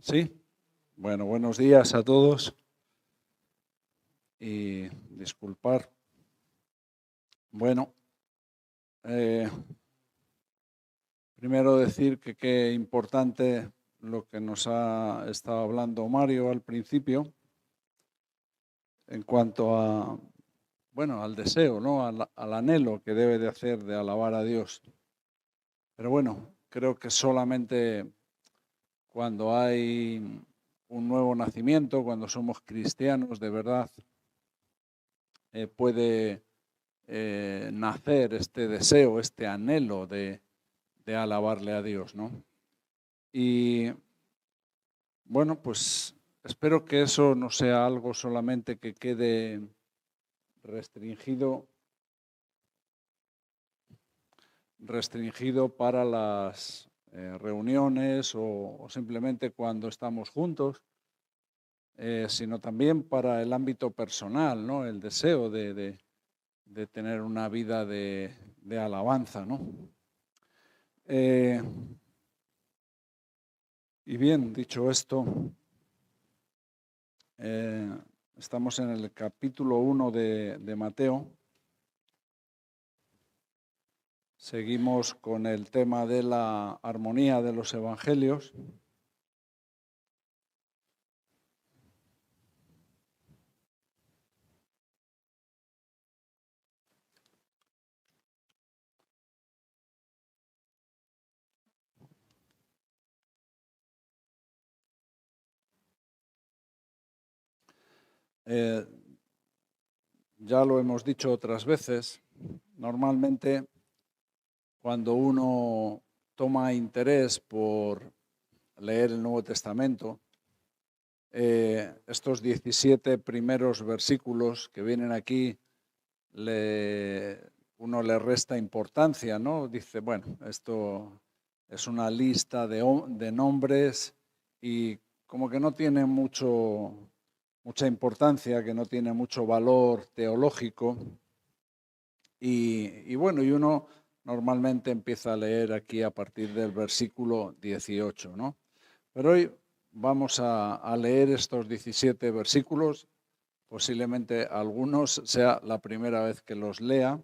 Sí, bueno, buenos días a todos y disculpar. Bueno, eh, primero decir que qué importante lo que nos ha estado hablando Mario al principio en cuanto a, bueno, al deseo, ¿no? Al anhelo que debe de hacer de alabar a Dios. Pero bueno, creo que solamente cuando hay un nuevo nacimiento, cuando somos cristianos de verdad, puede nacer este deseo, este anhelo de alabarle a Dios, ¿no? Y bueno, pues espero que eso no sea algo solamente que quede restringido para las reuniones o simplemente cuando estamos juntos, sino también para el ámbito personal, ¿no? El deseo de tener una vida de alabanza, ¿no? Y bien, dicho esto, estamos en el capítulo 1 de Mateo. Seguimos con el tema de la armonía de los evangelios. Ya lo hemos dicho otras veces, normalmente cuando uno toma interés por leer el Nuevo Testamento, estos 17 primeros versículos que vienen aquí, uno le resta importancia, ¿no? Dice, bueno, esto es una lista de nombres y como que no tiene mucha importancia, que no tiene mucho valor teológico. Y bueno, y uno normalmente empieza a leer aquí a partir del versículo 18, ¿no? Pero hoy vamos a leer estos 17 versículos. Posiblemente algunos sea la primera vez que los lea.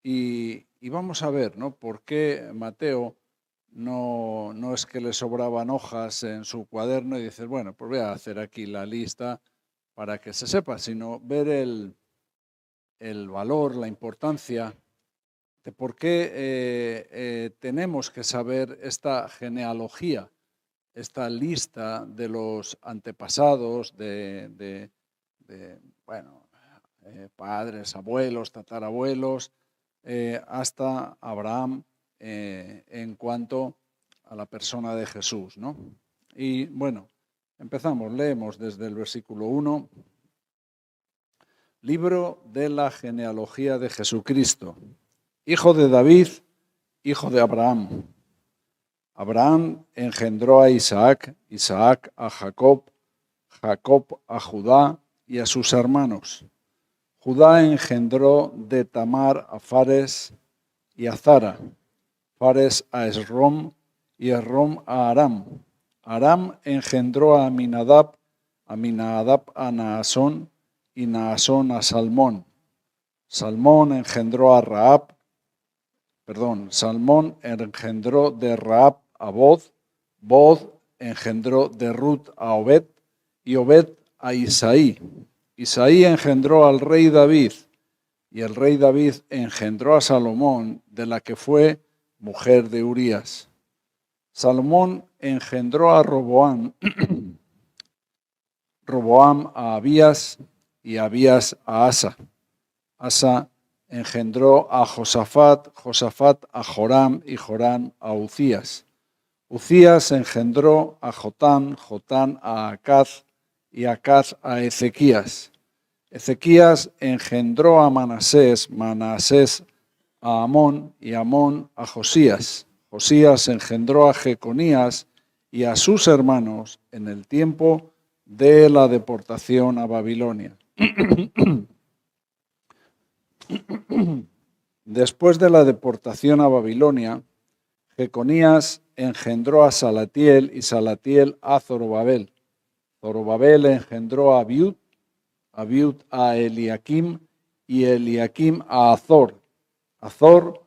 Y vamos a ver, ¿no? Por qué Mateo no es que le sobraban hojas en su cuaderno y dices, bueno, pues voy a hacer aquí la lista para que se sepa, sino ver el valor, la importancia de por qué tenemos que saber esta genealogía, esta lista de los antepasados, bueno, padres, abuelos, tatarabuelos, hasta Abraham en cuanto a la persona de Jesús, ¿no? Y bueno, empezamos, leemos desde el versículo 1, libro de la genealogía de Jesucristo, hijo de David, hijo de Abraham. Abraham engendró a Isaac, Isaac a Jacob, Jacob a Judá y a sus hermanos. Judá engendró de Tamar a Fares y a Zara, Fares a Esrom y Esrom a Aram. Aram engendró a Aminadab, Aminadab a Naasón y Naasón a Salmón. Salmón engendró engendró de Rahab a Bod, Bod engendró de Ruth a Obed y Obed a Isaí. Isaí engendró al rey David y el rey David engendró a Salomón, de la que fue mujer de Urías. Salomón engendró a Roboam, Roboam a Abías y Abías a Asa. Asa engendró a Josafat, Josafat a Joram y Joram a Ucías. Ucías engendró a Jotán, Jotán a Acaz y Acaz a Ezequías. Ezequías engendró a Manasés, Manasés a Amón y Amón a Josías. Josías engendró a Jeconías y a sus hermanos en el tiempo de la deportación a Babilonia. Después de la deportación a Babilonia, Jeconías engendró a Salatiel y Salatiel a Zorobabel. Zorobabel engendró a Abiud a Eliakim y Eliakim a Azor. Azor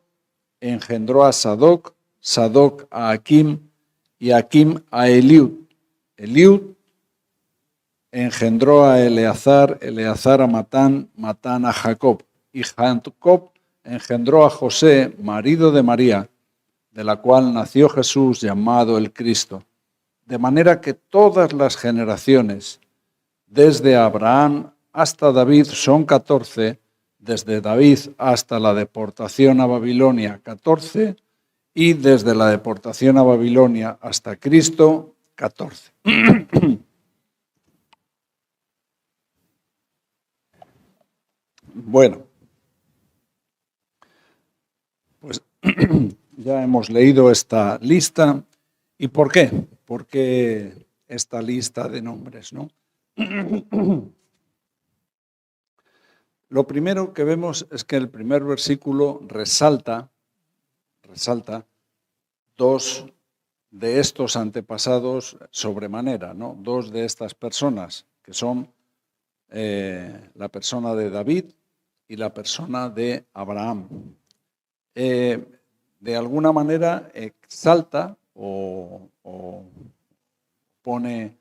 engendró a Sadoc, Sadoc a Akim y Akim a Eliud. Eliud engendró a Eleazar, Eleazar a Matán, Matán a Jacob. Y Jacob engendró a José, marido de María, de la cual nació Jesús llamado el Cristo. De manera que todas las generaciones, desde Abraham hasta David, son 14, desde David hasta la deportación a Babilonia, 14, y desde la deportación a Babilonia hasta Cristo, 14. Bueno, pues ya hemos leído esta lista. ¿Y por qué? ¿Por qué esta lista de nombres, no? Lo primero que vemos es que el primer versículo resalta dos de estos antepasados sobremanera, ¿no? Dos de estas personas, que son la persona de David y la persona de Abraham. De alguna manera exalta o pone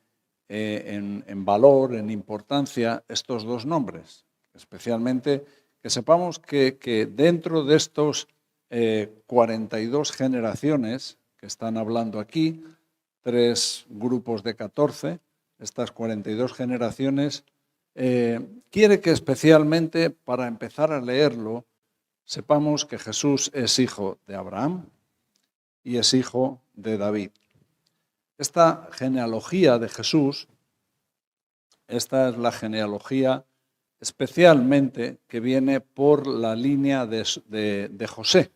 en valor, en importancia, estos dos nombres. Especialmente que sepamos que dentro de estos 42 generaciones que están hablando aquí, 3 grupos de 14, estas 42 generaciones, quiere que especialmente, para empezar a leerlo, sepamos que Jesús es hijo de Abraham y es hijo de David. Esta genealogía de Jesús, esta es la genealogía especialmente que viene por la línea de José.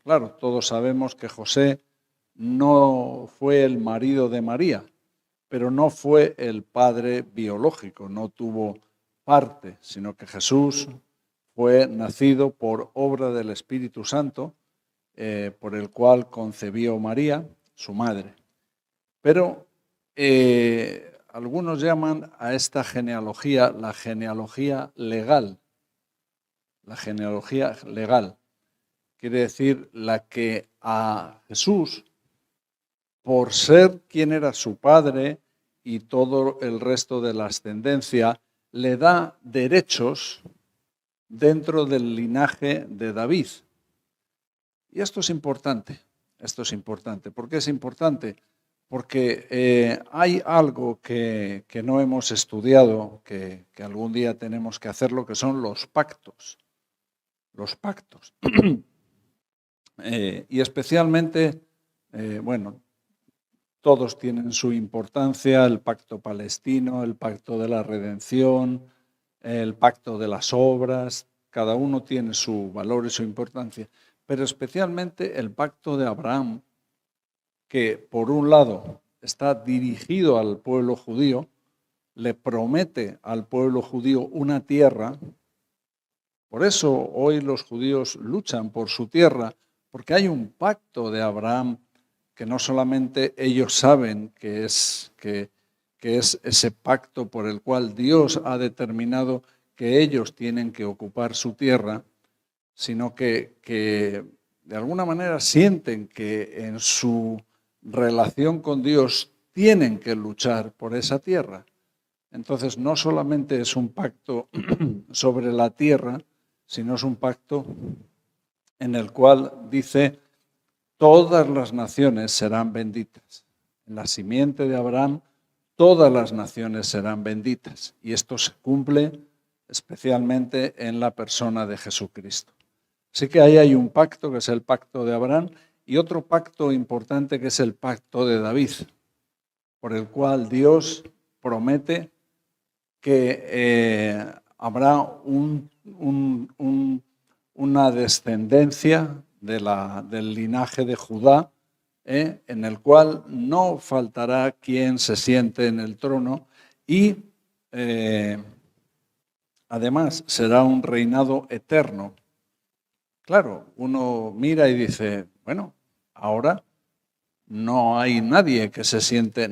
Claro, todos sabemos que José no fue el marido de María, pero no fue el padre biológico, no tuvo parte, sino que Jesús fue nacido por obra del Espíritu Santo, por el cual concebió María, su madre. Pero algunos llaman a esta genealogía la genealogía legal. La genealogía legal quiere decir la que a Jesús, por ser quien era su padre y todo el resto de la ascendencia, le da derechos dentro del linaje de David. Y esto es importante. ¿Por qué es importante? Porque hay algo que no hemos estudiado, que algún día tenemos que hacerlo, que son los pactos. Los pactos. Y especialmente, bueno, todos tienen su importancia, el pacto palestino, el pacto de la redención, el pacto de las obras, cada uno tiene su valor y su importancia, pero especialmente el pacto de Abraham, que por un lado está dirigido al pueblo judío, le promete al pueblo judío una tierra. Por eso hoy los judíos luchan por su tierra, porque hay un pacto de Abraham que no solamente ellos saben que es ese pacto por el cual Dios ha determinado que ellos tienen que ocupar su tierra, sino que de alguna manera sienten que en su relación con Dios tienen que luchar por esa tierra. Entonces no solamente es un pacto sobre la tierra, sino es un pacto en el cual dice: todas las naciones serán benditas. En la simiente de Abraham, todas las naciones serán benditas. Y esto se cumple especialmente en la persona de Jesucristo. Así que ahí hay un pacto, que es el pacto de Abraham, y otro pacto importante, que es el pacto de David, por el cual Dios promete que habrá una descendencia del linaje de Judá, en el cual no faltará quien se siente en el trono y además será un reinado eterno. Claro, uno mira y dice, bueno, ahora No hay nadie que se siente...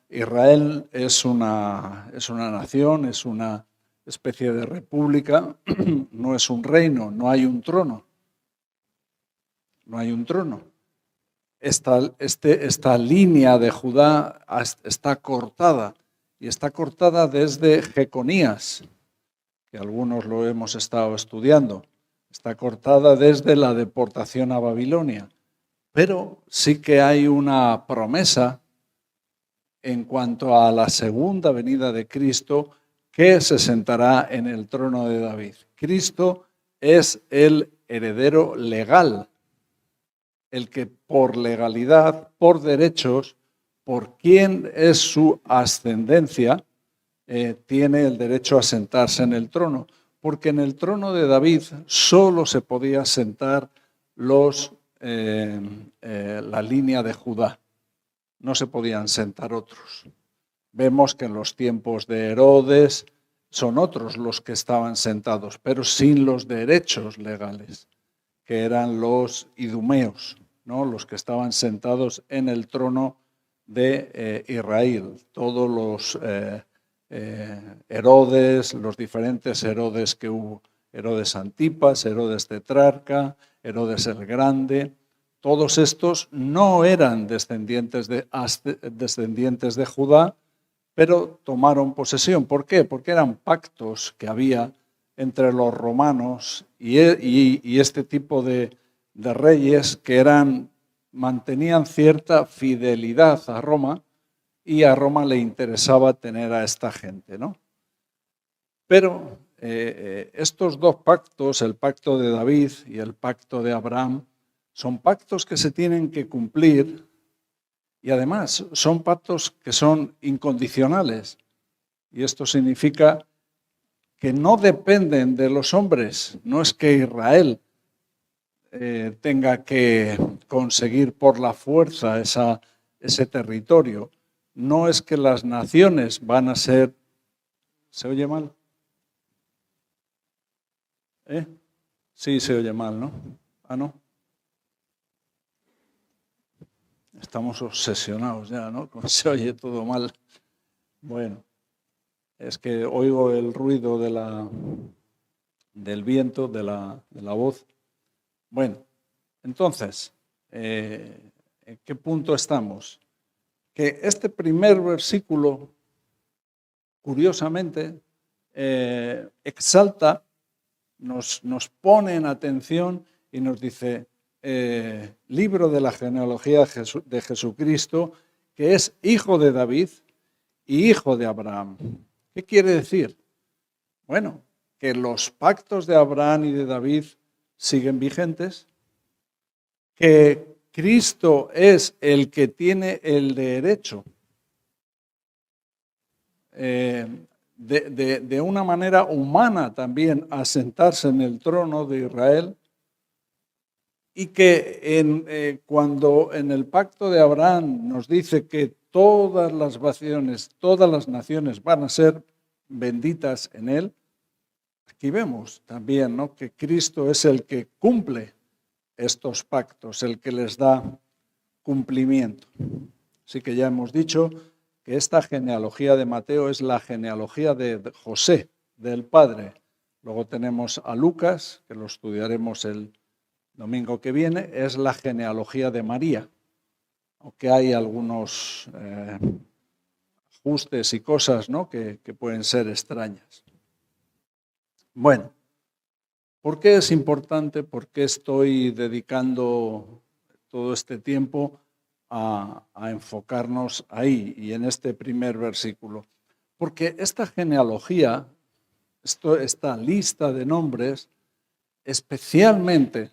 Israel es una nación, es una especie de república, no es un reino, no hay un trono. No hay un trono. Esta línea de Judá está cortada, y está cortada desde Jeconías, que algunos lo hemos estado estudiando. Está cortada desde la deportación a Babilonia. Pero sí que hay una promesa en cuanto a la segunda venida de Cristo, que se sentará en el trono de David. Cristo es el heredero legal, el que por legalidad, por derechos, por quien es su ascendencia, tiene el derecho a sentarse en el trono. Porque en el trono de David solo se podía sentar la línea de Judá. No se podían sentar otros. Vemos que en los tiempos de Herodes son otros los que estaban sentados, pero sin los derechos legales, que eran los idumeos, ¿no? Los que estaban sentados en el trono de Israel. Todos los Herodes, los diferentes Herodes que hubo, Herodes Antipas, Herodes Tetrarca, Herodes el Grande, todos estos no eran descendientes de Judá, pero tomaron posesión. ¿Por qué? Porque eran pactos que había entre los romanos y este tipo de reyes que mantenían cierta fidelidad a Roma, y a Roma le interesaba tener a esta gente, ¿no? Pero estos dos pactos, el pacto de David y el pacto de Abraham, son pactos que se tienen que cumplir, y además son pactos que son incondicionales. Y esto significa que no dependen de los hombres. No es que Israel tenga que conseguir por la fuerza ese territorio. No es que las naciones van a ser... ¿Se oye mal? Sí, se oye mal, ¿no? Ah, no. Estamos obsesionados ya, ¿no? Como se oye todo mal. Bueno, es que oigo el ruido del viento, de la voz. Bueno, entonces, ¿en qué punto estamos? Que este primer versículo, curiosamente, exalta, nos pone en atención y nos dice, libro de la genealogía de Jesucristo, que es hijo de David y hijo de Abraham. ¿Qué quiere decir? Bueno, que los pactos de Abraham y de David siguen vigentes, que Cristo es el que tiene el derecho de una manera humana también a sentarse en el trono de Israel, y que cuando en el pacto de Abraham nos dice que todas las naciones van a ser benditas en él, aquí vemos también, ¿no?, que Cristo es el que cumple estos pactos, el que les da cumplimiento. Así que ya hemos dicho que esta genealogía de Mateo es la genealogía de José, del padre. Luego tenemos a Lucas, que lo estudiaremos el domingo que viene, es la genealogía de María, aunque hay algunos ajustes y cosas, ¿no?, que pueden ser extrañas. Bueno, ¿por qué es importante? ¿Por qué estoy dedicando todo este tiempo a enfocarnos ahí y en este primer versículo? Porque esta genealogía, esta lista de nombres, especialmente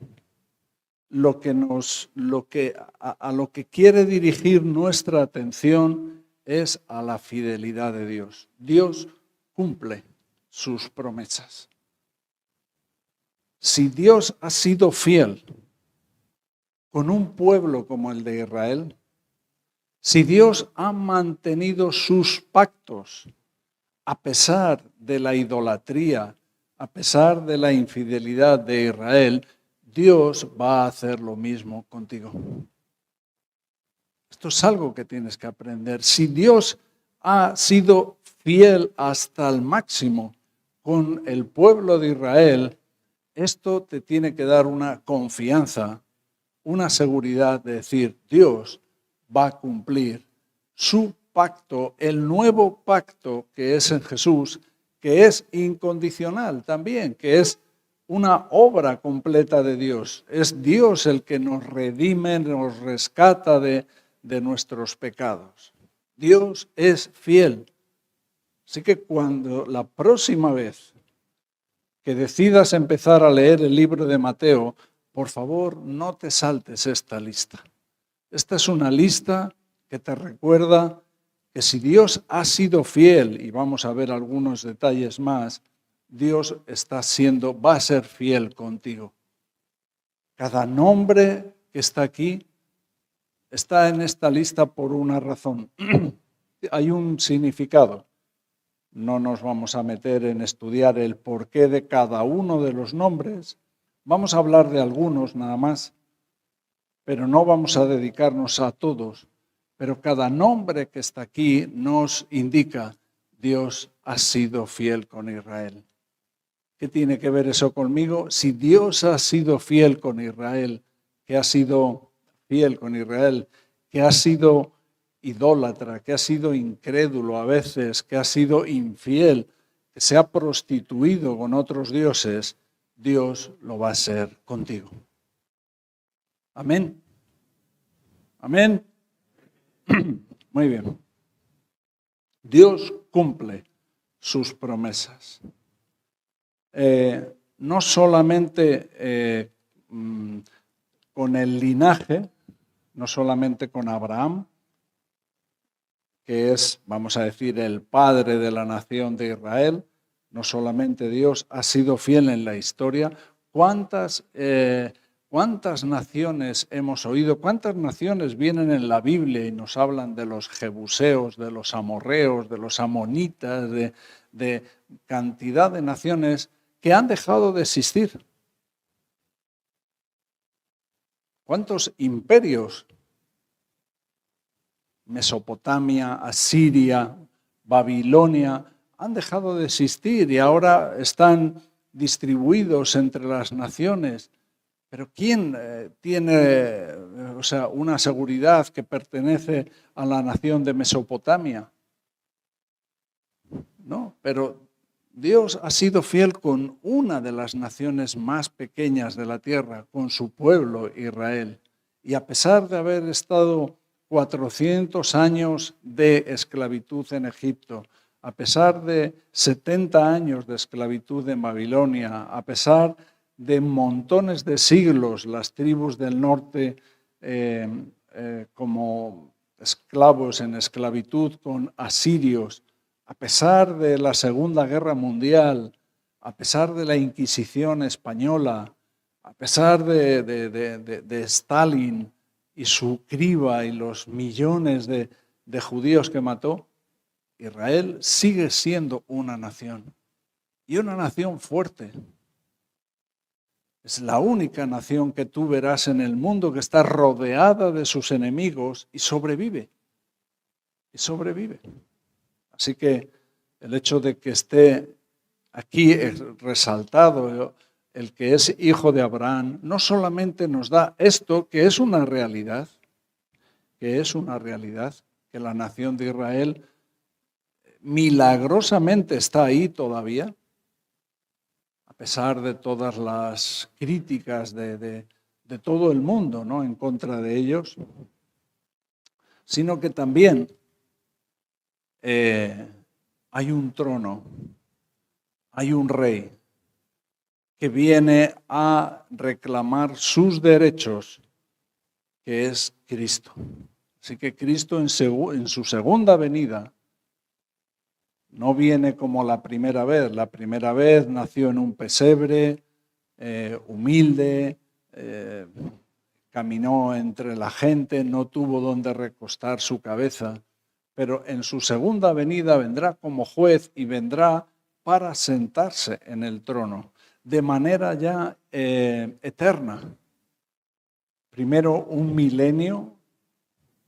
a lo que quiere dirigir nuestra atención es a la fidelidad de Dios. Dios cumple sus promesas. Si Dios ha sido fiel con un pueblo como el de Israel, si Dios ha mantenido sus pactos a pesar de la idolatría, a pesar de la infidelidad de Israel, Dios va a hacer lo mismo contigo. Esto es algo que tienes que aprender. Si Dios ha sido fiel hasta el máximo con el pueblo de Israel, esto te tiene que dar una confianza, una seguridad de decir, Dios va a cumplir su pacto, el nuevo pacto que es en Jesús, que es incondicional también, que es una obra completa de Dios. Es Dios el que nos redime, nos rescata de nuestros pecados. Dios es fiel. Así que cuando la próxima vez que decidas empezar a leer el libro de Mateo, por favor, no te saltes esta lista. Esta es una lista que te recuerda que si Dios ha sido fiel, y vamos a ver algunos detalles más, Dios va a ser fiel contigo. Cada nombre que está aquí está en esta lista por una razón. Hay un significado. No nos vamos a meter en estudiar el porqué de cada uno de los nombres. Vamos a hablar de algunos nada más, pero no vamos a dedicarnos a todos. Pero cada nombre que está aquí nos indica Dios ha sido fiel con Israel. ¿Qué tiene que ver eso conmigo? Si Dios ha sido fiel con Israel, que ha sido fiel con Israel, que ha sido idólatra, que ha sido incrédulo a veces, que ha sido infiel, que se ha prostituido con otros dioses, Dios lo va a hacer contigo. Amén. Amén. Muy bien. Dios cumple sus promesas. No solamente con el linaje, no solamente con Abraham, que es, vamos a decir, el padre de la nación de Israel, no solamente Dios ha sido fiel en la historia. ¿Cuántas naciones hemos oído? ¿Cuántas naciones vienen en la Biblia y nos hablan de los jebuseos, de los amorreos, de los amonitas, de cantidad de naciones que han dejado de existir? ¿Cuántos imperios? Mesopotamia, Asiria, Babilonia, han dejado de existir y ahora están distribuidos entre las naciones. Pero ¿quién tiene una seguridad que pertenece a la nación de Mesopotamia? No, pero Dios ha sido fiel con una de las naciones más pequeñas de la tierra, con su pueblo Israel. Y a pesar de haber estado 400 años de esclavitud en Egipto, a pesar de 70 años de esclavitud en Babilonia, a pesar de montones de siglos, las tribus del norte como esclavos en esclavitud con asirios, a pesar de la Segunda Guerra Mundial, a pesar de la Inquisición española, a pesar de Stalin y su criba y los millones de judíos que mató, Israel sigue siendo una nación, y una nación fuerte. Es la única nación que tú verás en el mundo que está rodeada de sus enemigos y sobrevive. Y sobrevive. Así que el hecho de que esté aquí resaltado el que es hijo de Abraham, no solamente nos da esto, que es una realidad, que la nación de Israel milagrosamente está ahí todavía, a pesar de todas las críticas de todo el mundo, ¿no?, en contra de ellos, sino que también hay un trono, hay un rey que viene a reclamar sus derechos, que es Cristo. Así que Cristo en su segunda venida no viene como la primera vez. La primera vez nació en un pesebre, humilde, caminó entre la gente, no tuvo donde recostar su cabeza. Pero en su segunda venida vendrá como juez y vendrá para sentarse en el trono de manera ya eterna. Primero un milenio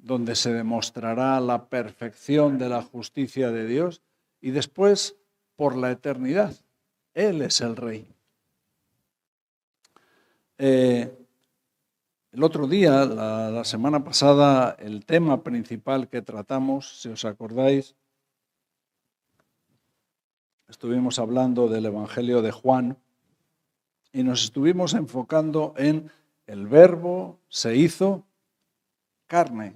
donde se demostrará la perfección de la justicia de Dios, y después por la eternidad. Él es el Rey. El otro día, la semana pasada, el tema principal que tratamos, si os acordáis, estuvimos hablando del Evangelio de Juan y nos estuvimos enfocando en el Verbo se hizo carne.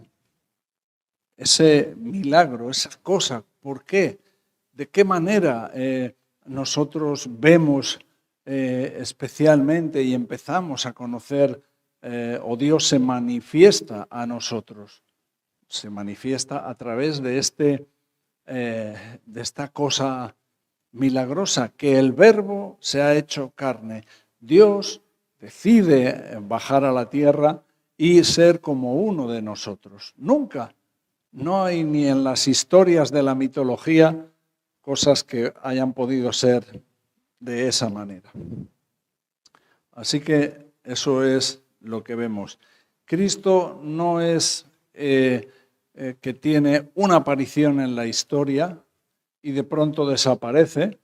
Ese milagro, esa cosa, ¿por qué? ¿De qué manera nosotros vemos especialmente y empezamos a conocer o Dios se manifiesta a nosotros? Se manifiesta a través de esta cosa milagrosa, que el Verbo se ha hecho carne. Dios decide bajar a la tierra y ser como uno de nosotros. Nunca, no hay ni en las historias de la mitología cosas que hayan podido ser de esa manera. Así que eso es lo que vemos. Cristo no es que tiene una aparición en la historia y de pronto desaparece,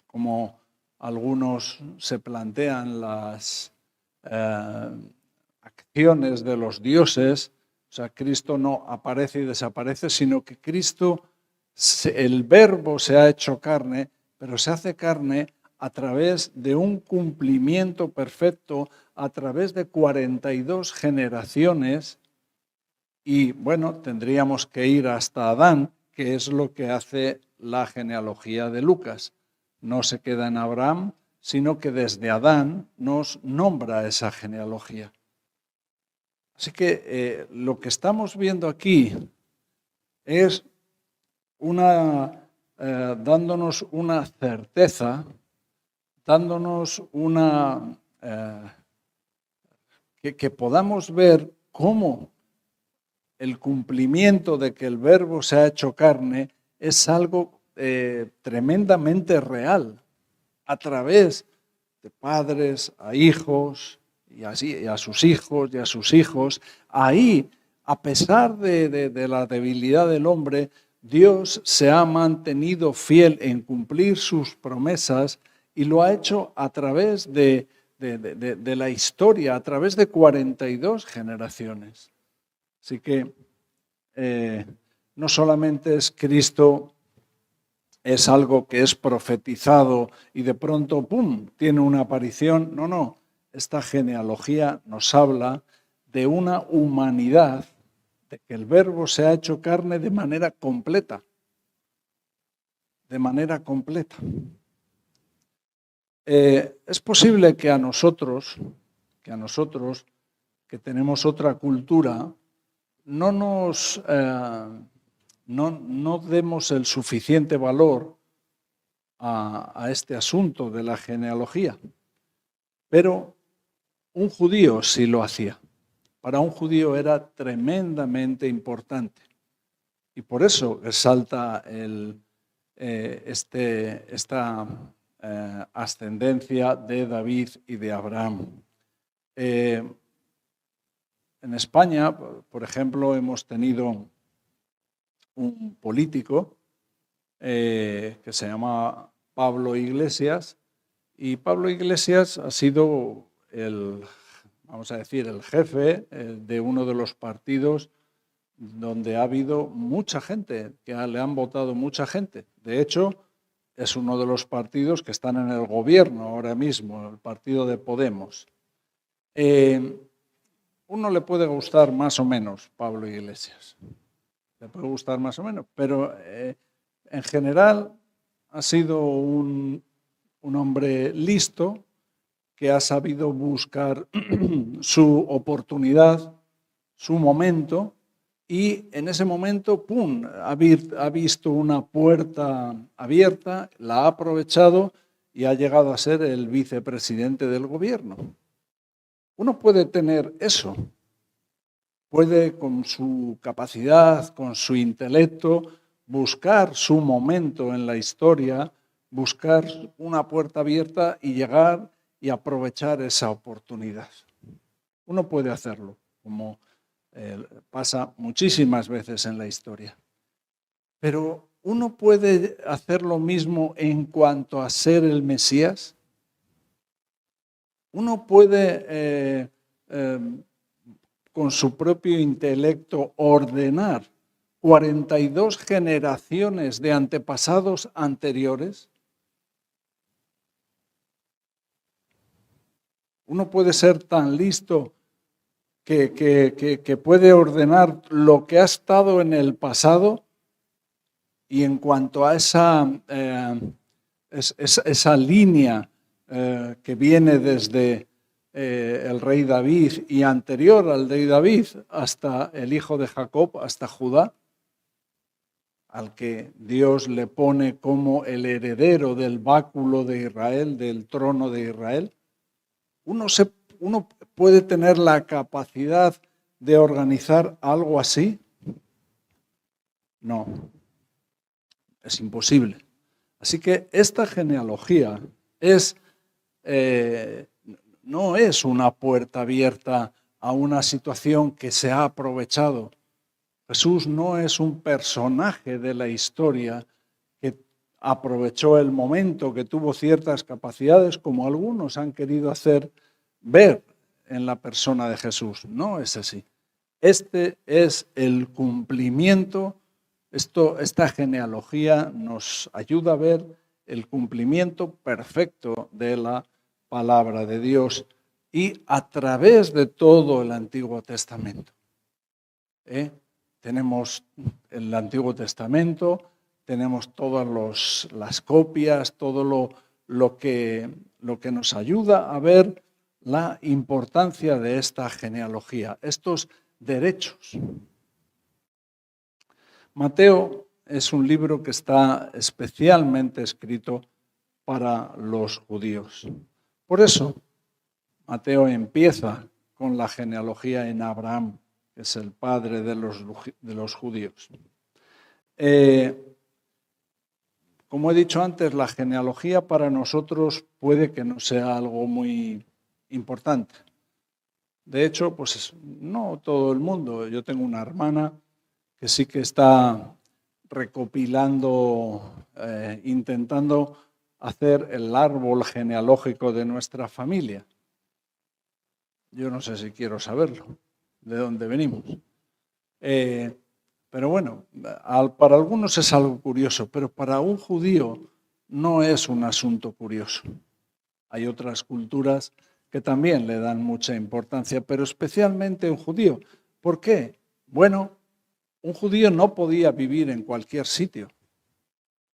como algunos se plantean las acciones de los dioses. O sea, Cristo no aparece y desaparece, sino que Cristo, el Verbo se ha hecho carne, pero se hace carne a través de un cumplimiento perfecto, a través de 42 generaciones. Y bueno, tendríamos que ir hasta Adán, que es lo que hace la genealogía de Lucas. No se queda en Abraham, sino que desde Adán nos nombra esa genealogía. Así que lo que estamos viendo aquí es dándonos una certeza, dándonos que podamos ver cómo el cumplimiento de que el Verbo se ha hecho carne es algo tremendamente real, a través de padres a hijos, y a sus hijos y a sus hijos. Ahí, a pesar de la debilidad del hombre, Dios se ha mantenido fiel en cumplir sus promesas y lo ha hecho a través de la historia, a través de 42 generaciones. Así que no solamente es Cristo, es algo que es profetizado y de pronto, ¡pum!, tiene una aparición. No. Esta genealogía nos habla de una humanidad, de que el Verbo se ha hecho carne de manera completa. De manera completa. Es posible que a nosotros, que tenemos otra cultura, no demos el suficiente valor a este asunto de la genealogía. Pero un judío sí lo hacía. Para un judío era tremendamente importante. Y por eso resalta esta ascendencia de David y de Abraham. En España, por ejemplo, hemos tenido un político que se llama Pablo Iglesias, y Pablo Iglesias ha sido el jefe de uno de los partidos donde ha habido mucha gente, que le han votado mucha gente. De hecho, es uno de los partidos que están en el gobierno ahora mismo, el partido de Podemos. Uno le puede gustar más o menos Pablo Iglesias, le puede gustar más o menos, pero en general ha sido un hombre listo que ha sabido buscar su oportunidad, su momento, y en ese momento, ¡pum!, ha visto una puerta abierta, la ha aprovechado y ha llegado a ser el vicepresidente del gobierno. Uno puede tener eso, puede con su capacidad, con su intelecto, buscar su momento en la historia, buscar una puerta abierta y llegar y aprovechar esa oportunidad. Uno puede hacerlo, como Pasa muchísimas veces en la historia. Pero ¿uno puede hacer lo mismo en cuanto a ser el Mesías? ¿Uno puede, con su propio intelecto, ordenar 42 generaciones de antepasados anteriores? ¿Uno puede ser tan listo que puede ordenar lo que ha estado en el pasado? Y en cuanto a esa línea que viene desde el rey David y anterior al rey David hasta el hijo de Jacob, hasta Judá, al que Dios le pone como el heredero del báculo de Israel, del trono de Israel, uno puede tener la capacidad de organizar algo así. No, es imposible. Así que esta genealogía no es una puerta abierta a una situación que se ha aprovechado. Jesús no es un personaje de la historia que aprovechó el momento, que tuvo ciertas capacidades, como algunos han querido hacer ver en la persona de Jesús. No es así. Este es el cumplimiento. Esta genealogía nos ayuda a ver el cumplimiento perfecto de la palabra de Dios y a través de todo el Antiguo Testamento. Tenemos el Antiguo Testamento, tenemos todas las copias, todo lo que nos ayuda a ver la importancia de esta genealogía, estos derechos. Mateo es un libro que está especialmente escrito para los judíos. Por eso, Mateo empieza con la genealogía en Abraham, que es el padre de los judíos. Como he dicho antes, la genealogía para nosotros puede que no sea algo muy importante. De hecho, pues no todo el mundo. Yo tengo una hermana que sí que está recopilando, intentando hacer el árbol genealógico de nuestra familia. Yo no sé si quiero saberlo, de dónde venimos. Pero bueno, para algunos es algo curioso, pero para un judío no es un asunto curioso. Hay otras culturas que también le dan mucha importancia, pero especialmente un judío. ¿Por qué? Bueno, un judío no podía vivir en cualquier sitio.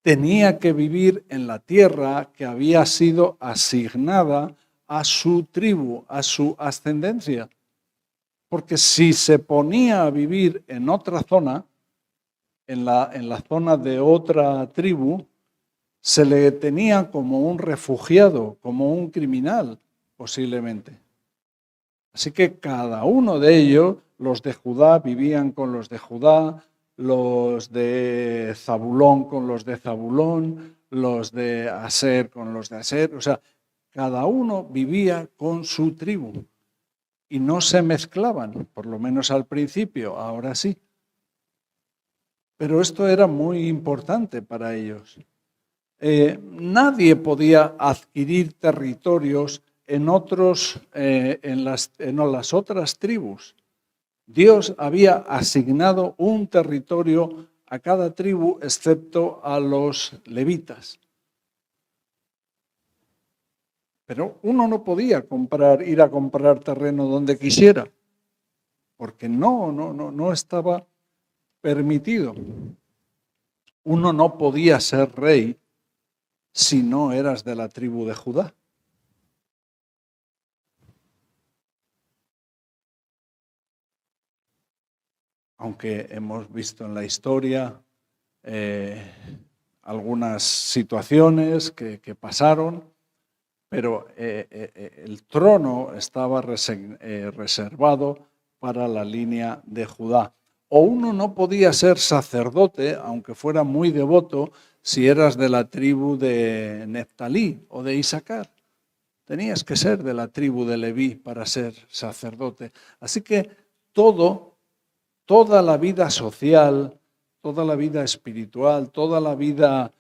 Tenía que vivir en la tierra que había sido asignada a su tribu, a su ascendencia. Porque si se ponía a vivir en otra zona, en la zona de otra tribu, se le tenía como un refugiado, como un criminal, posiblemente. Así que cada uno de ellos, los de Judá vivían con los de Judá, los de Zabulón con los de Zabulón, los de Aser con los de Aser. O sea, cada uno vivía con su tribu y no se mezclaban, por lo menos al principio, ahora sí. Pero esto era muy importante para ellos. Nadie podía adquirir territorios en las otras tribus. Dios había asignado un territorio a cada tribu excepto a los levitas. Pero uno no podía ir a comprar terreno donde quisiera, porque no estaba permitido. Uno no podía ser rey si no eras de la tribu de Judá. Aunque hemos visto en la historia algunas situaciones que pasaron, pero el trono estaba reservado para la línea de Judá. O uno no podía ser sacerdote, aunque fuera muy devoto, si eras de la tribu de Neftalí o de Isaacar. Tenías que ser de la tribu de Leví para ser sacerdote. Así que todo toda la vida social, toda la vida espiritual, toda la vida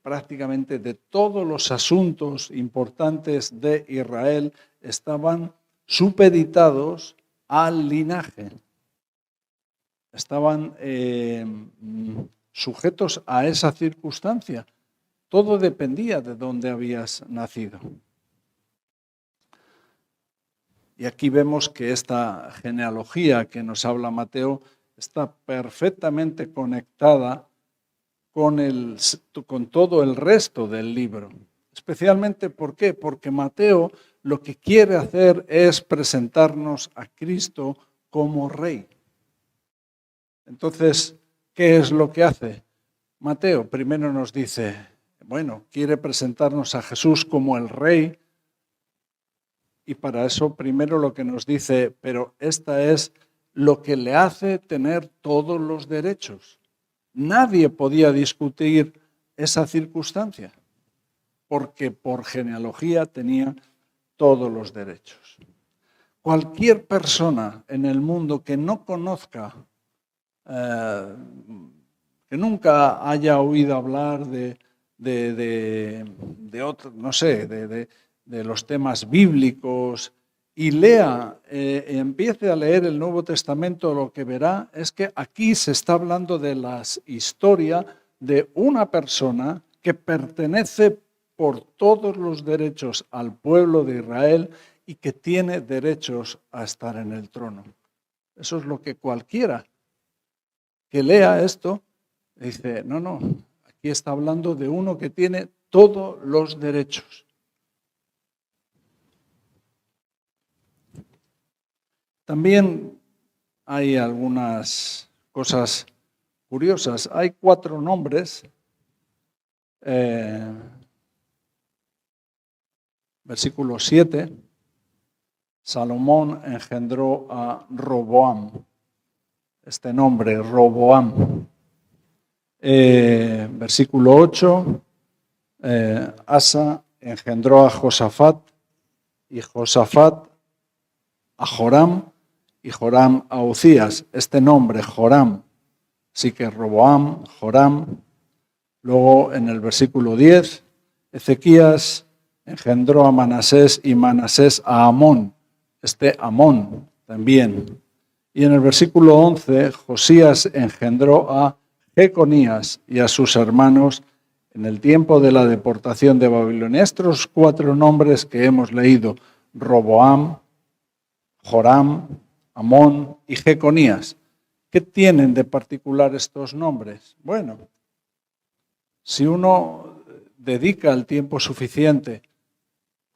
prácticamente de todos los asuntos importantes de Israel estaban supeditados al linaje. Estaban sujetos a esa circunstancia. Todo dependía de dónde habías nacido. Y aquí vemos que esta genealogía que nos habla Mateo está perfectamente conectada con todo el resto del libro. Especialmente, ¿por qué? Porque Mateo lo que quiere hacer es presentarnos a Cristo como Rey. Entonces, ¿qué es lo que hace? Mateo primero nos dice, bueno, quiere presentarnos a Jesús como el Rey, y para eso primero lo que nos dice, pero esta es lo que le hace tener todos los derechos. Nadie podía discutir esa circunstancia, porque por genealogía tenía todos los derechos. Cualquier persona en el mundo que no conozca, que nunca haya oído hablar de otro, no sé, de los temas bíblicos y lea, empiece a leer el Nuevo Testamento, lo que verá es que aquí se está hablando de la historia de una persona que pertenece por todos los derechos al pueblo de Israel y que tiene derechos a estar en el trono. Eso es lo que cualquiera que lea esto dice, no, aquí está hablando de uno que tiene todos los derechos. También hay algunas cosas curiosas. Hay 4 nombres. Versículo 7. Salomón engendró a Roboam. Este nombre, Roboam. Versículo 8. Asa engendró a Josafat y Josafat a Joram y Joram a Uzías. Este nombre, Joram, sí que Roboam, Joram. Luego en el versículo 10, Ezequías engendró a Manasés y Manasés a Amón. Este Amón también. Y en el versículo 11, Josías engendró a Jeconías y a sus hermanos en el tiempo de la deportación de Babilonia. Estos 4 nombres que hemos leído, Roboam, Joram, Amón y Jeconías. ¿Qué tienen de particular estos nombres? Bueno, si uno dedica el tiempo suficiente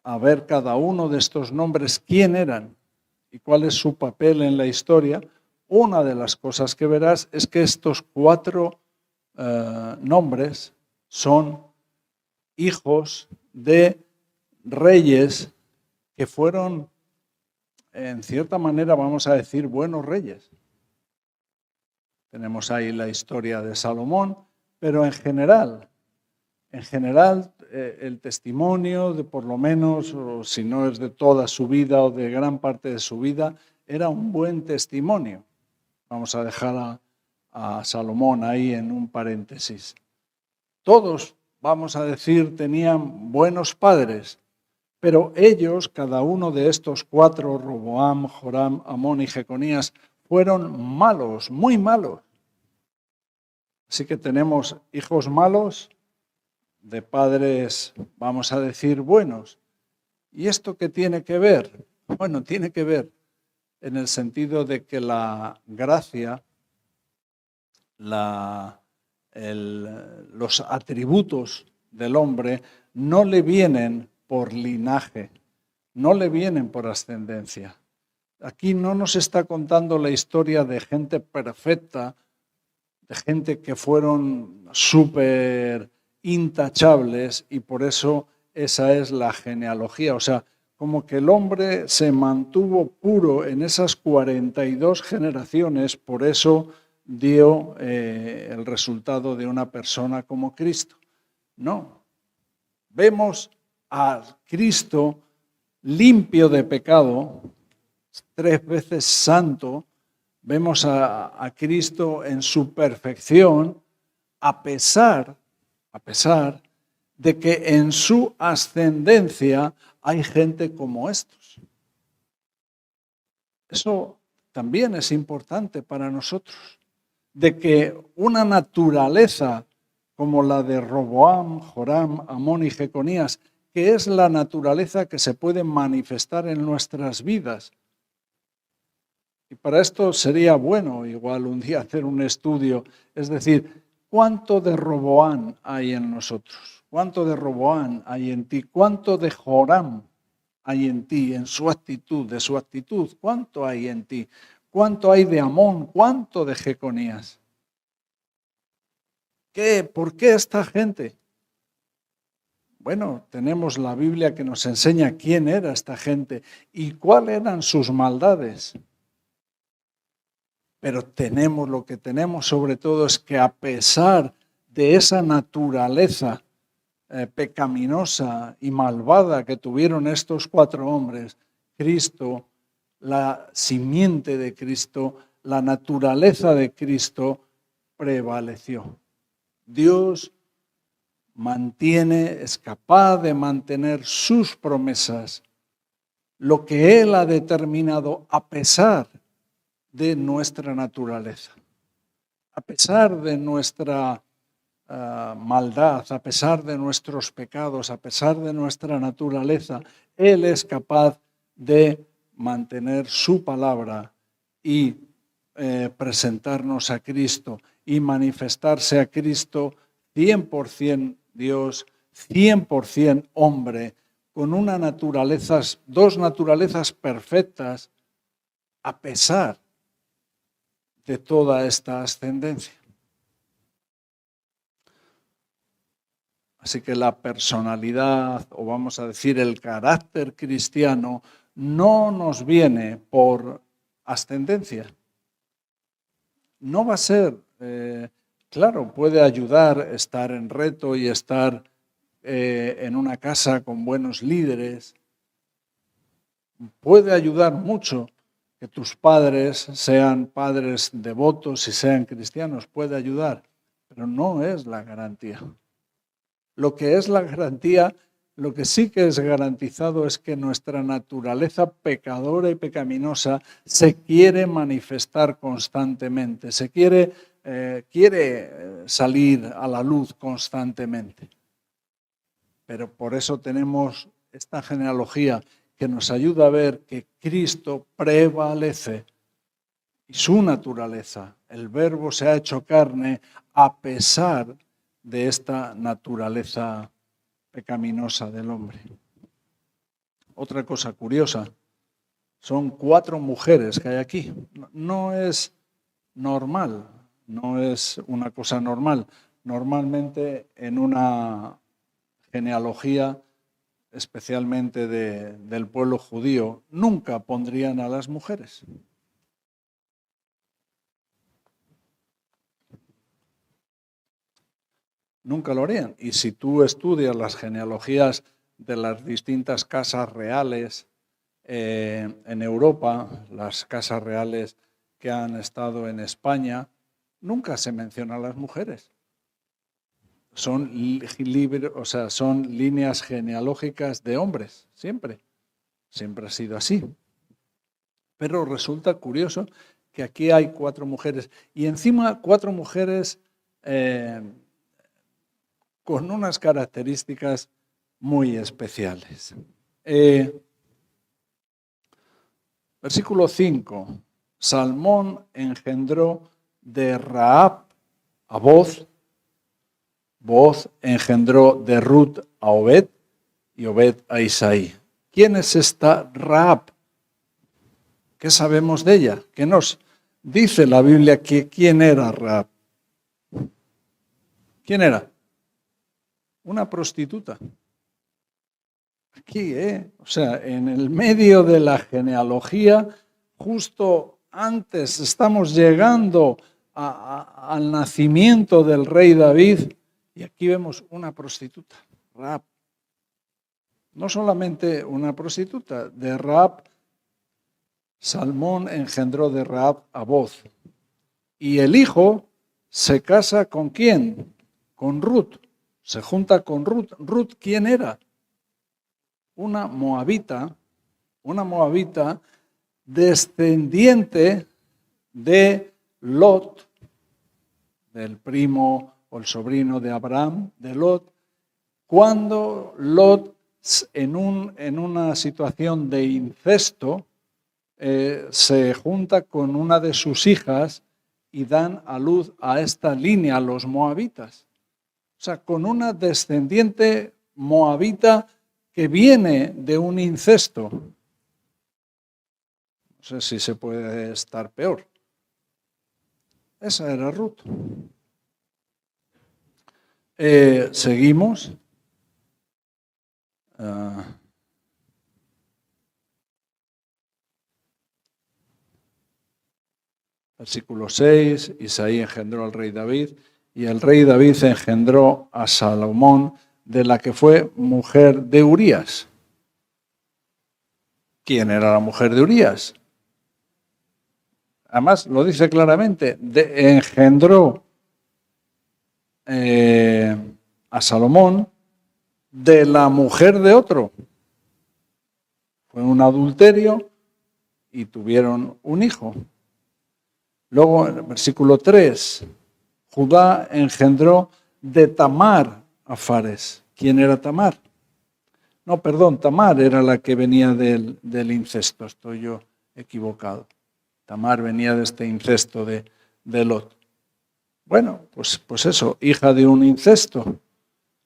a ver cada uno de estos nombres, quién eran y cuál es su papel en la historia, una de las cosas que verás es que estos 4 nombres son hijos de reyes que fueron, en cierta manera, vamos a decir, buenos reyes. Tenemos ahí la historia de Salomón, pero en general, el testimonio de por lo menos, o si no es de toda su vida o de gran parte de su vida, era un buen testimonio. Vamos a dejar a Salomón ahí en un paréntesis. Todos, vamos a decir, tenían buenos padres, pero ellos, cada uno de estos 4, Roboam, Joram, Amón y Jeconías, fueron malos, muy malos. Así que tenemos hijos malos de padres, vamos a decir, buenos. ¿Y esto qué tiene que ver? Bueno, tiene que ver en el sentido de que la gracia, los atributos del hombre no le vienen por linaje, no le vienen por ascendencia. Aquí no nos está contando la historia de gente perfecta, de gente que fueron súper intachables y por eso esa es la genealogía. O sea, como que el hombre se mantuvo puro en esas 42 generaciones, por eso dio el resultado de una persona como Cristo. No, vemos a Cristo limpio de pecado, 3 veces santo, Vemos a Cristo en su perfección, a pesar de que en su ascendencia hay gente como estos. Eso también es importante para nosotros, de que una naturaleza como la de Roboam, Joram, Amón y Jeconías, que es la naturaleza que se puede manifestar en nuestras vidas. Y para esto sería bueno igual un día hacer un estudio, es decir, ¿cuánto de Roboam hay en nosotros? ¿Cuánto de Roboam hay en ti? ¿Cuánto de Joram hay en ti, en su actitud, de su actitud? ¿Cuánto hay en ti? ¿Cuánto hay de Amón? ¿Cuánto de Jeconías? ¿Por qué esta gente? Bueno, tenemos la Biblia que nos enseña quién era esta gente y cuáles eran sus maldades. Pero tenemos lo que tenemos sobre todo es que a pesar de esa naturaleza pecaminosa y malvada que tuvieron estos 4 hombres, Cristo, la simiente de Cristo, la naturaleza de Cristo prevaleció. Dios es capaz de mantener sus promesas, lo que Él ha determinado a pesar de nuestra naturaleza, a pesar de nuestra maldad, a pesar de nuestros pecados, a pesar de nuestra naturaleza, Él es capaz de mantener su palabra y presentarnos a Cristo y manifestarse a Cristo 100% Dios, 100% hombre, con dos naturalezas perfectas, a pesar de toda esta ascendencia. Así que la personalidad, o vamos a decir el carácter cristiano, no nos viene por ascendencia. No va a ser, claro, puede ayudar estar en reto y estar en una casa con buenos líderes. Puede ayudar mucho que tus padres sean padres devotos y sean cristianos, puede ayudar, pero no es la garantía. Lo que es la garantía, lo que sí que es garantizado es que nuestra naturaleza pecadora y pecaminosa se quiere manifestar constantemente, quiere salir a la luz constantemente. Pero por eso tenemos esta genealogía que nos ayuda a ver que Cristo prevalece y su naturaleza, el Verbo se ha hecho carne a pesar de esta naturaleza pecaminosa del hombre. Otra cosa curiosa, son 4 mujeres que hay aquí. No es normal, no es una cosa normal. Normalmente en una genealogía, especialmente del pueblo judío, nunca pondrían a las mujeres. Nunca lo harían. Y si tú estudias las genealogías de las distintas casas reales en Europa, las casas reales que han estado en España, nunca se menciona a las mujeres. Son líneas genealógicas de hombres, siempre. Siempre ha sido así. Pero resulta curioso que aquí hay 4 mujeres y encima 4 mujeres con unas características muy especiales. Versículo 5. Salmón engendró de Rahab a Boz, Boz engendró de Ruth a Obed y Obed a Isaí. ¿Quién es esta Rahab? ¿Qué sabemos de ella? ¿Qué nos dice la Biblia que quién era Rahab? ¿Quién era? Una prostituta. Aquí, o sea, en el medio de la genealogía, justo antes, estamos llegando al nacimiento del rey David y aquí vemos una prostituta, Rahab. No solamente una prostituta, de Rahab Salmón engendró de Rahab a Boz. Y el hijo se casa ¿con quién? Con Ruth. Se junta con Ruth. ¿Ruth quién era? Una moabita descendiente de Lot, del primo o el sobrino de Abraham, de Lot, cuando Lot, en una situación de incesto, se junta con una de sus hijas y dan a luz a esta línea, a los moabitas. O sea, con una descendiente moabita que viene de un incesto. No sé si se puede estar peor. Esa era Ruth. Seguimos. Versículo 6, Isaí engendró al rey David, y el rey David engendró a Salomón, de la que fue mujer de Urías. ¿Quién era la mujer de Urías? Además, lo dice claramente, engendró a Salomón de la mujer de otro. Fue un adulterio y tuvieron un hijo. Luego, en el versículo 3, Judá engendró de Tamar a Fares. ¿Quién era Tamar? No, perdón, Tamar era la que venía del incesto, estoy yo equivocado. Tamar venía de este incesto de Lot. Bueno, pues eso, hija de un incesto.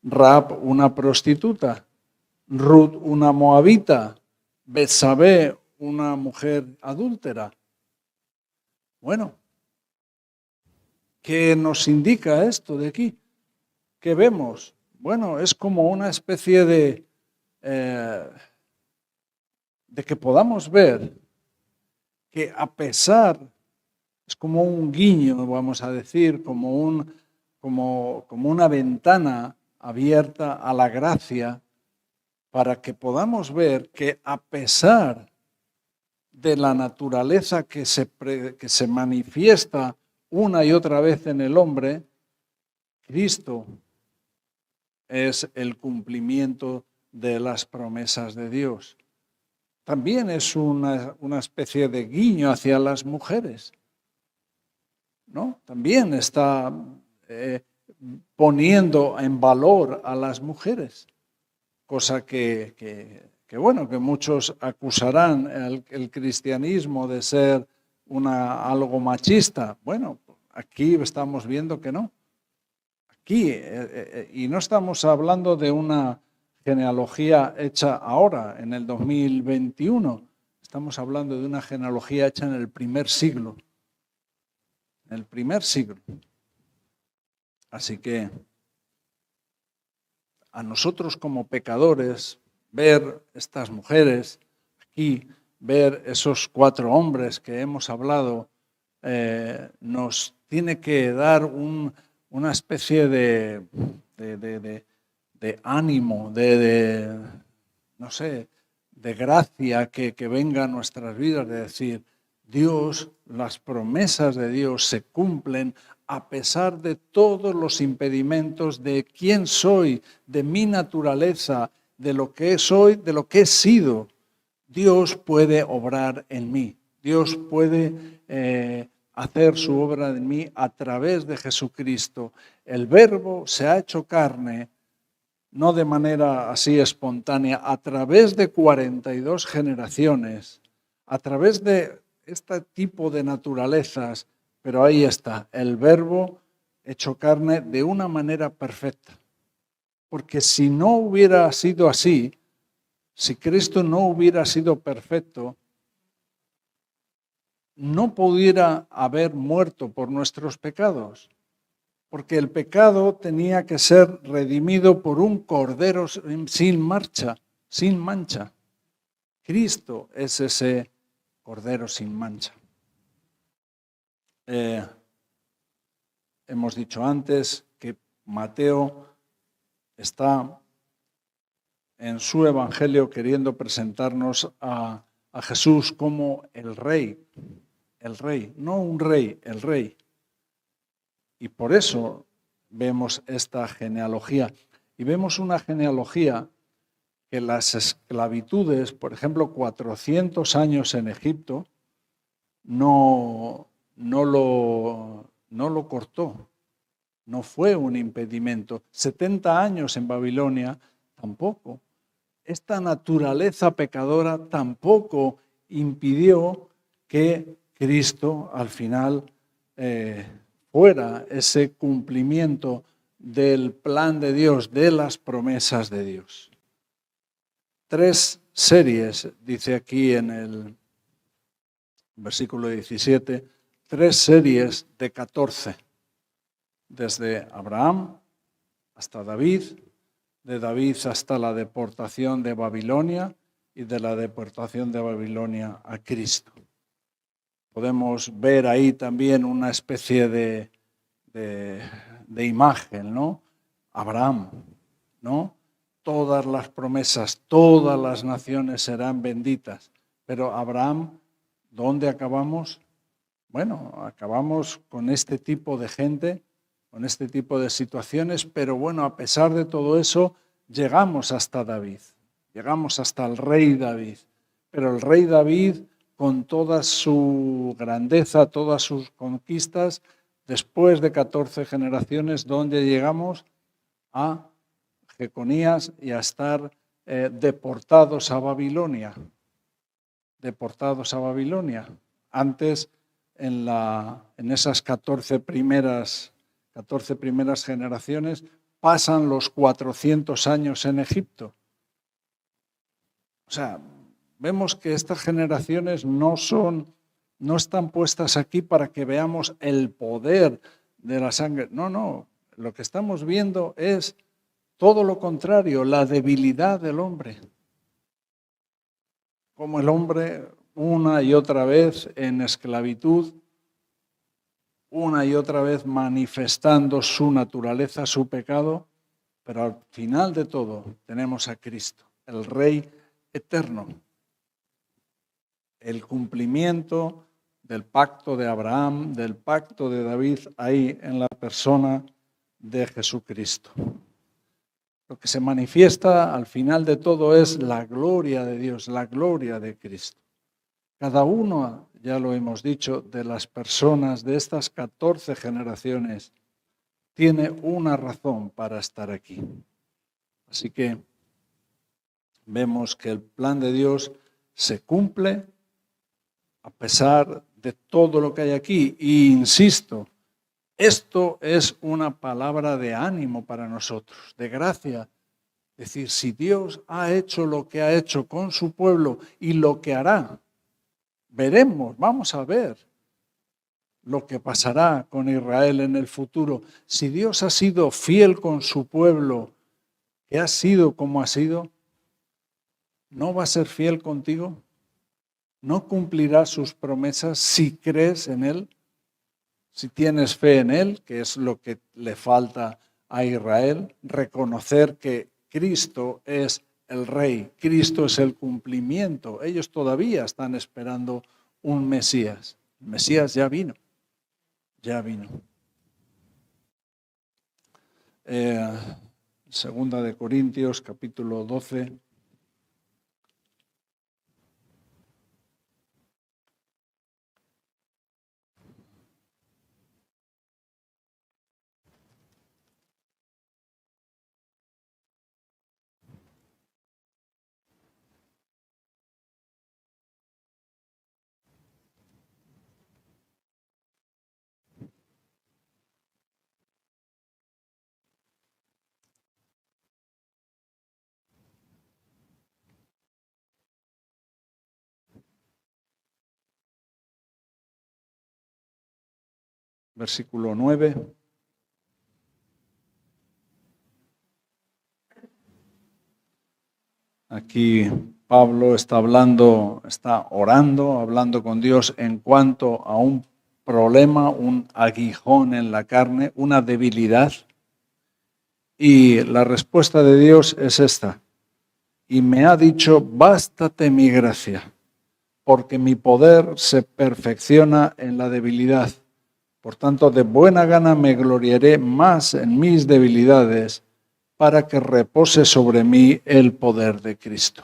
Rahab, una prostituta. Ruth, una moabita. Betsabé, una mujer adúltera. Bueno, ¿qué nos indica esto de aquí? ¿Qué vemos? Bueno, es como una especie de que podamos ver que a pesar, es como un guiño, vamos a decir, como una ventana abierta a la gracia, para que podamos ver que a pesar de la naturaleza que se manifiesta una y otra vez en el hombre, Cristo es el cumplimiento de las promesas de Dios. También es una especie de guiño hacia las mujeres, ¿no? También está poniendo en valor a las mujeres, cosa que muchos acusarán el cristianismo de ser algo machista. Bueno, aquí estamos viendo que no. Aquí, y no estamos hablando de una genealogía hecha ahora, en el 2021. Estamos hablando de una genealogía hecha en el primer siglo. En el primer siglo. Así que a nosotros como pecadores, ver estas mujeres aquí, ver esos 4 hombres que hemos hablado, nos tiene que dar una especie de ánimo, no sé, de gracia que venga a nuestras vidas, de decir, Dios, las promesas de Dios se cumplen a pesar de todos los impedimentos de quién soy, de mi naturaleza, de lo que soy, de lo que he sido. Dios puede obrar en mí. Dios puede hacer su obra en mí a través de Jesucristo. El Verbo se ha hecho carne, no de manera así espontánea, a través de 42 generaciones, a través de este tipo de naturalezas, pero ahí está, el Verbo hecho carne de una manera perfecta. Porque si no hubiera sido así, si Cristo no hubiera sido perfecto, no pudiera haber muerto por nuestros pecados, porque el pecado tenía que ser redimido por un cordero sin mancha. Cristo es ese cordero sin mancha. Hemos dicho antes que Mateo está en su evangelio queriendo presentarnos a a Jesús como el rey, no un rey, el rey. Y por eso vemos esta genealogía. Y vemos una genealogía que las esclavitudes, por ejemplo, 400 años en Egipto, no lo cortó, no fue un impedimento. 70 años en Babilonia tampoco. Esta naturaleza pecadora tampoco impidió que Cristo al final fuera ese cumplimiento del plan de Dios, de las promesas de Dios. 3 series, dice aquí en el versículo 17, 3 series de 14, desde Abraham hasta David, de David hasta la deportación de Babilonia y de la deportación de Babilonia a Cristo. Podemos ver ahí también una especie de imagen, ¿no? Abraham, ¿no? Todas las promesas, todas las naciones serán benditas. Pero Abraham, ¿dónde acabamos? Bueno, acabamos con este tipo de gente, con este tipo de situaciones, pero bueno, a pesar de todo eso, llegamos hasta David, llegamos hasta el rey David. Pero el rey David, con toda su grandeza, todas sus conquistas, después de 14 generaciones, ¿dónde llegamos? A Jeconías y a estar deportados a Babilonia. Deportados a Babilonia. Antes, en esas 14 primeras generaciones, pasan los 400 años en Egipto. O sea, vemos que estas generaciones no están puestas aquí para que veamos el poder de la sangre. No, lo que estamos viendo es todo lo contrario, la debilidad del hombre. Como el hombre una y otra vez en esclavitud, una y otra vez manifestando su naturaleza, su pecado, pero al final de todo tenemos a Cristo, el Rey eterno. El cumplimiento del pacto de Abraham, del pacto de David, ahí en la persona de Jesucristo. Lo que se manifiesta al final de todo es la gloria de Dios, la gloria de Cristo. Cada uno, ya lo hemos dicho, de las personas de estas 14 generaciones tiene una razón para estar aquí. Así que vemos que el plan de Dios se cumple a pesar de todo lo que hay aquí. Y insisto, esto es una palabra de ánimo para nosotros, de gracia. Es decir, si Dios ha hecho lo que ha hecho con su pueblo y lo que hará, veremos, vamos a ver lo que pasará con Israel en el futuro. Si Dios ha sido fiel con su pueblo, que ha sido como ha sido, ¿no va a ser fiel contigo? ¿No cumplirá sus promesas si crees en Él? Si tienes fe en Él, que es lo que le falta a Israel, reconocer que Cristo es el Rey, Cristo es el cumplimiento. Ellos todavía están esperando un Mesías. El Mesías ya vino, ya vino. Segunda de Corintios, capítulo 12. Versículo 9. Aquí Pablo está orando, hablando con Dios en cuanto a un problema, un aguijón en la carne, una debilidad. Y la respuesta de Dios es esta. Y me ha dicho, bástate mi gracia, porque mi poder se perfecciona en la debilidad. Por tanto, de buena gana me gloriaré más en mis debilidades, para que repose sobre mí el poder de Cristo.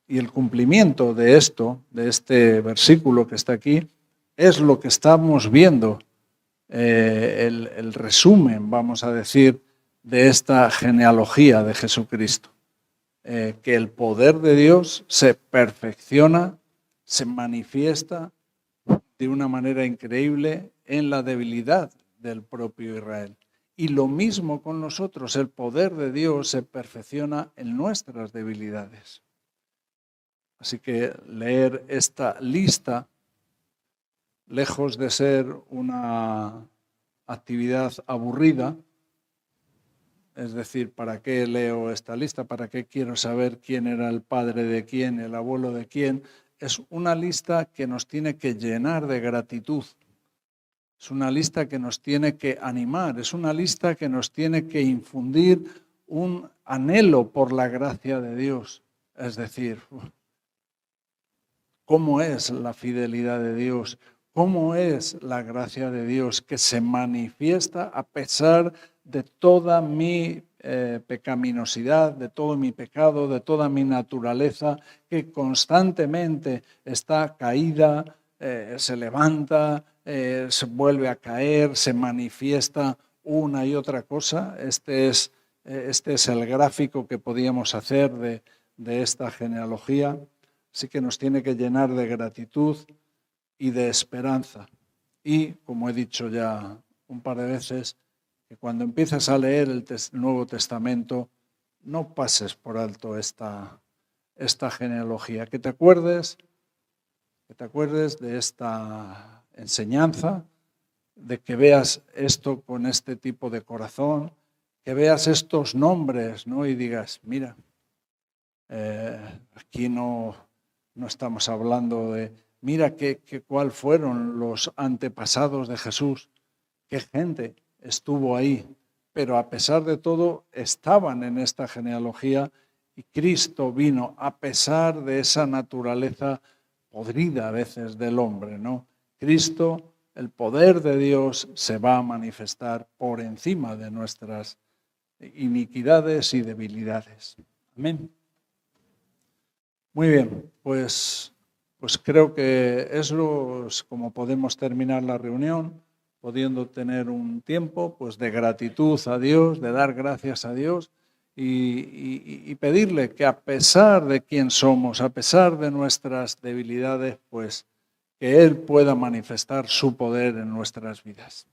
Y el cumplimiento de esto, de este versículo que está aquí, es lo que estamos viendo, el resumen, vamos a decir, de esta genealogía de Jesucristo. Que el poder de Dios se perfecciona, se manifiesta de una manera increíble en la debilidad del propio Israel. Y lo mismo con nosotros, el poder de Dios se perfecciona en nuestras debilidades. Así que leer esta lista, lejos de ser una actividad aburrida, es decir, ¿para qué leo esta lista? ¿Para qué quiero saber quién era el padre de quién, el abuelo de quién? Es una lista que nos tiene que llenar de gratitud. Es una lista que nos tiene que animar. Es una lista que nos tiene que infundir un anhelo por la gracia de Dios. Es decir, ¿cómo es la fidelidad de Dios? ¿Cómo es la gracia de Dios que se manifiesta a pesar de toda mi pecaminosidad, de todo mi pecado, de toda mi naturaleza, que constantemente está caída, se levanta, se vuelve a caer, se manifiesta una y otra cosa? Este es el gráfico que podíamos hacer de esta genealogía. Así que nos tiene que llenar de gratitud y de esperanza. Y, como he dicho ya un par de veces, que cuando empieces a leer el Nuevo Testamento, no pases por alto esta genealogía. Que te acuerdes de esta enseñanza, de que veas esto con este tipo de corazón, que veas estos nombres, ¿no? Y digas, mira, aquí no estamos hablando de, mira cuál fueron los antepasados de Jesús, qué gente estuvo ahí, pero a pesar de todo estaban en esta genealogía y Cristo vino a pesar de esa naturaleza podrida a veces del hombre, ¿no? Cristo, el poder de Dios, se va a manifestar por encima de nuestras iniquidades y debilidades. Amén. Muy bien, pues creo que es como podemos terminar la reunión, pudiendo tener un tiempo pues, de gratitud a Dios, de dar gracias a Dios y pedirle que a pesar de quién somos, a pesar de nuestras debilidades, pues que Él pueda manifestar su poder en nuestras vidas.